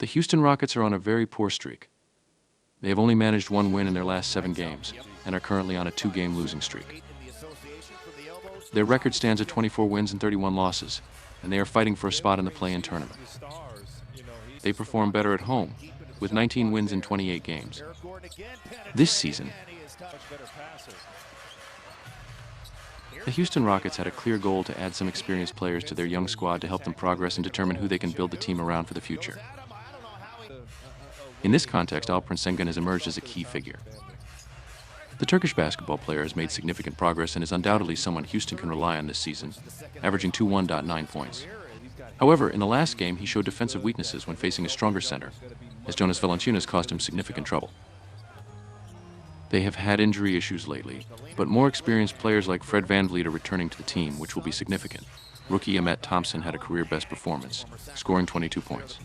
The Houston Rockets are on a very poor streak. They have only managed one win in their last 7 games and are currently on a 2-game losing streak. Their record stands at 24 wins and 31 losses, and they are fighting for a spot in the play-in tournament. They perform better at home, with 19 wins in 28 games. This season, the Houston Rockets had a clear goal to add some experienced players to their young squad to help them progress and determine who they can build the team around for the future. In this context, Alperen Sengun has emerged as a key figure. The Turkish basketball player has made significant progress and is undoubtedly someone Houston can rely on this season, averaging 21.9 points. However, in the last game, he showed defensive weaknesses when facing a stronger center, as Jonas Valanciunas caused him significant trouble. They have had injury issues lately, but more experienced players like Fred VanVleet are returning to the team, which will be significant. Rookie Ahmet Thompson had a career-best performance, scoring 22 points.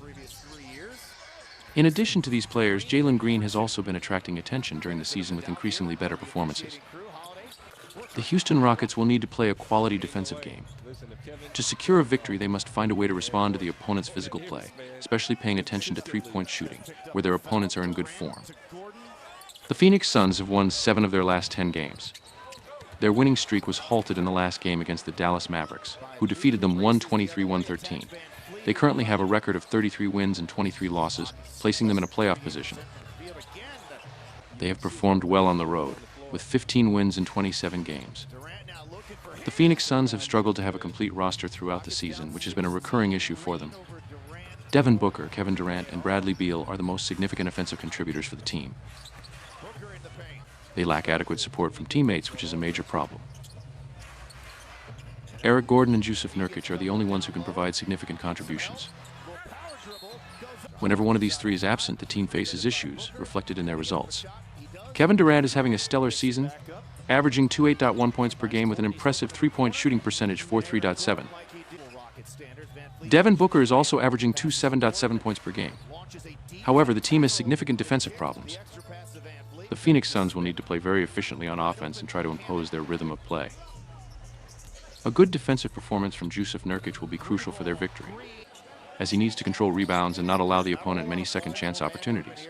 In addition to these players, Jalen Green has also been attracting attention during the season with increasingly better performances. The Houston Rockets will need to play a quality defensive game. To secure a victory, they must find a way to respond to the opponent's physical play, especially paying attention to three-point shooting, where their opponents are in good form. The Phoenix Suns have won 7 of their last 10 games. Their winning streak was halted in the last game against the Dallas Mavericks, who defeated them 123-113. They currently have a record of 33 wins and 23 losses, placing them in a playoff position. They have performed well on the road, with 15 wins in 27 games. The Phoenix Suns have struggled to have a complete roster throughout the season, which has been a recurring issue for them. Devin Booker, Kevin Durant, and Bradley Beal are the most significant offensive contributors for the team. They lack adequate support from teammates, which is a major problem. Eric Gordon and Jusuf Nurkic are the only ones who can provide significant contributions. Whenever one of these three is absent, the team faces issues, reflected in their results. Kevin Durant is having a stellar season, averaging 28.1 points per game with an impressive three-point shooting percentage 43.7. Devin Booker is also averaging 27.7 points per game. However, the team has significant defensive problems. The Phoenix Suns will need to play very efficiently on offense and try to impose their rhythm of play. A good defensive performance from Jusuf Nurkic will be crucial for their victory, as he needs to control rebounds and not allow the opponent many second-chance opportunities.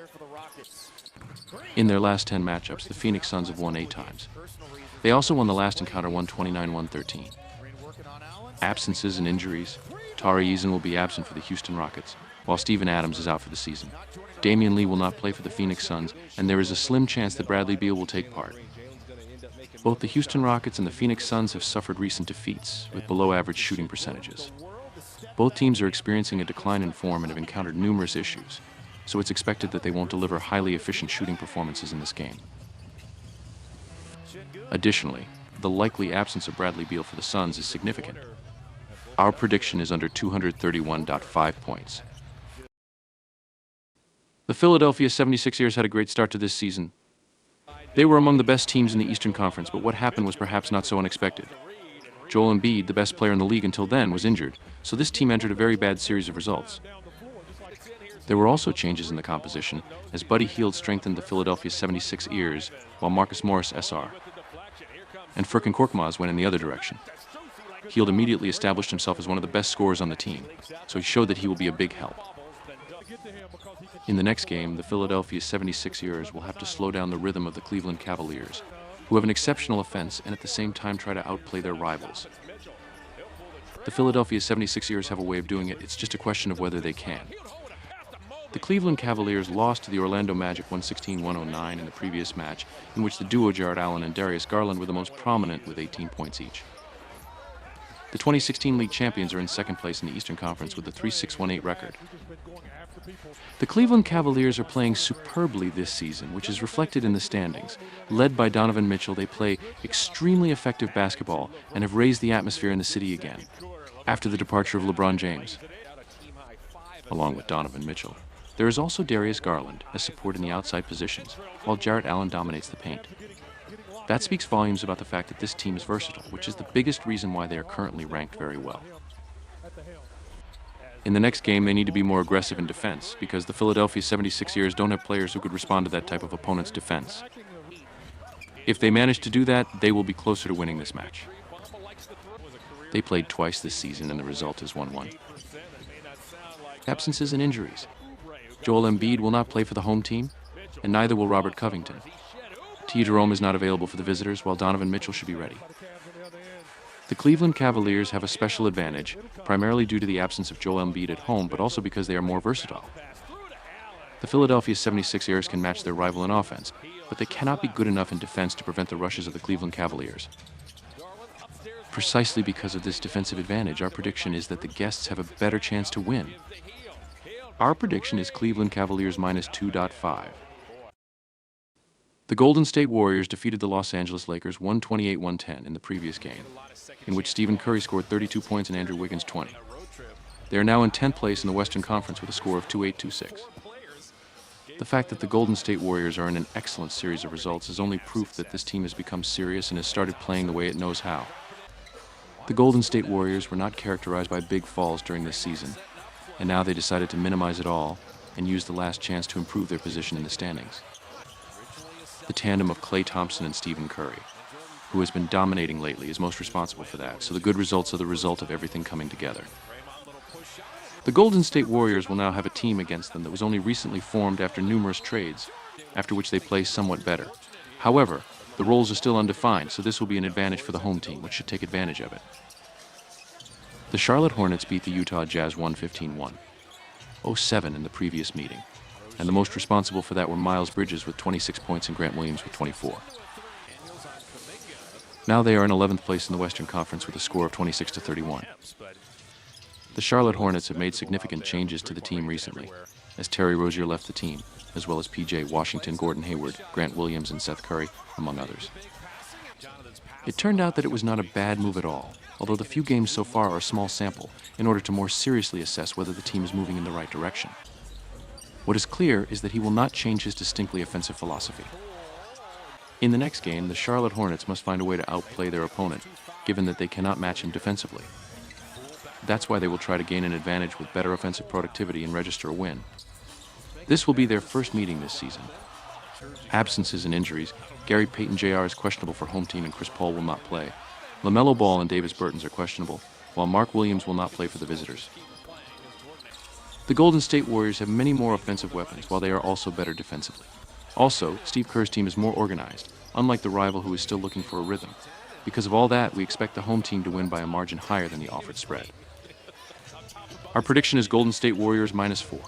In their last 10 matchups, the Phoenix Suns have won 8 times. They also won the last encounter 129-113. Absences and injuries. Tari Eason will be absent for the Houston Rockets, while Steven Adams is out for the season. Damian Lee will not play for the Phoenix Suns, and there is a slim chance that Bradley Beal will take part. Both the Houston Rockets and the Phoenix Suns have suffered recent defeats, with below-average shooting percentages. Both teams are experiencing a decline in form and have encountered numerous issues, so it's expected that they won't deliver highly efficient shooting performances in this game. Additionally, the likely absence of Bradley Beal for the Suns is significant. Our prediction is under 231.5 points. The Philadelphia 76ers had a great start to this season. They were among the best teams in the Eastern Conference, but what happened was perhaps not so unexpected. Joel Embiid, the best player in the league until then, was injured, so this team entered a very bad series of results. There were also changes in the composition, as Buddy Hield strengthened the Philadelphia 76ers, while Marcus Morris SR. And Furkan Korkmaz went in the other direction. Hield immediately established himself as one of the best scorers on the team, so he showed that he will be a big help. In the next game, the Philadelphia 76ers will have to slow down the rhythm of the Cleveland Cavaliers, who have an exceptional offense and at the same time try to outplay their rivals. The Philadelphia 76ers have a way of doing it, it's just a question of whether they can. The Cleveland Cavaliers lost to the Orlando Magic 116-109 in the previous match, in which the duo Jarrett Allen and Darius Garland were the most prominent with 18 points each. The 2016 league champions are in second place in the Eastern Conference with a 3-6-1-8 record. The Cleveland Cavaliers are playing superbly this season, which is reflected in the standings. Led by Donovan Mitchell, they play extremely effective basketball and have raised the atmosphere in the city again, after the departure of LeBron James. Along with Donovan Mitchell, there is also Darius Garland as support in the outside positions, while Jarrett Allen dominates the paint. That speaks volumes about the fact that this team is versatile, which is the biggest reason why they are currently ranked very well. In the next game, they need to be more aggressive in defense, because the Philadelphia 76ers don't have players who could respond to that type of opponent's defense. If they manage to do that, they will be closer to winning this match. They played twice this season, and the result is 1-1. Absences and injuries. Joel Embiid will not play for the home team, and neither will Robert Covington. T. Jerome is not available for the visitors, while Donovan Mitchell should be ready. The Cleveland Cavaliers have a special advantage, primarily due to the absence of Joel Embiid at home, but also because they are more versatile. The Philadelphia 76ers can match their rival in offense, but they cannot be good enough in defense to prevent the rushes of the Cleveland Cavaliers. Precisely because of this defensive advantage, our prediction is that the guests have a better chance to win. Our prediction is Cleveland Cavaliers minus 2.5. The Golden State Warriors defeated the Los Angeles Lakers 128-110 in the previous game, in which Stephen Curry scored 32 points and Andrew Wiggins 20. They are now in 10th place in the Western Conference with a score of 2-8-2-6. The fact that the Golden State Warriors are in an excellent series of results is only proof that this team has become serious and has started playing the way it knows how. The Golden State Warriors were not characterized by big falls during this season, and now they decided to minimize it all and use the last chance to improve their position in the standings. The tandem of Klay Thompson and Stephen Curry, who has been dominating lately, is most responsible for that, so the good results are the result of everything coming together. The Golden State Warriors will now have a team against them that was only recently formed after numerous trades, after which they play somewhat better. However, the roles are still undefined, so this will be an advantage for the home team, which should take advantage of it. The Charlotte Hornets beat the Utah Jazz 115-107 in the previous meeting, and the most responsible for that were Miles Bridges with 26 points and Grant Williams with 24. Now they are in 11th place in the Western Conference with a score of 26-31. The Charlotte Hornets have made significant changes to the team recently, as Terry Rozier left the team, as well as P.J. Washington, Gordon Hayward, Grant Williams, and Seth Curry, among others. It turned out that it was not a bad move at all, although the few games so far are a small sample, in order to more seriously assess whether the team is moving in the right direction. What is clear is that he will not change his distinctly offensive philosophy. In the next game, the Charlotte Hornets must find a way to outplay their opponent, given that they cannot match him defensively. That's why they will try to gain an advantage with better offensive productivity and register a win. This will be their first meeting this season. Absences and injuries, Gary Payton Jr. is questionable for home team and Chris Paul will not play. LaMelo Ball and Davis Bertans are questionable, while Mark Williams will not play for the visitors. The Golden State Warriors have many more offensive weapons, while they are also better defensively. Also, Steve Kerr's team is more organized, unlike the rival who is still looking for a rhythm. Because of all that, we expect the home team to win by a margin higher than the offered spread. Our prediction is Golden State Warriors minus 4.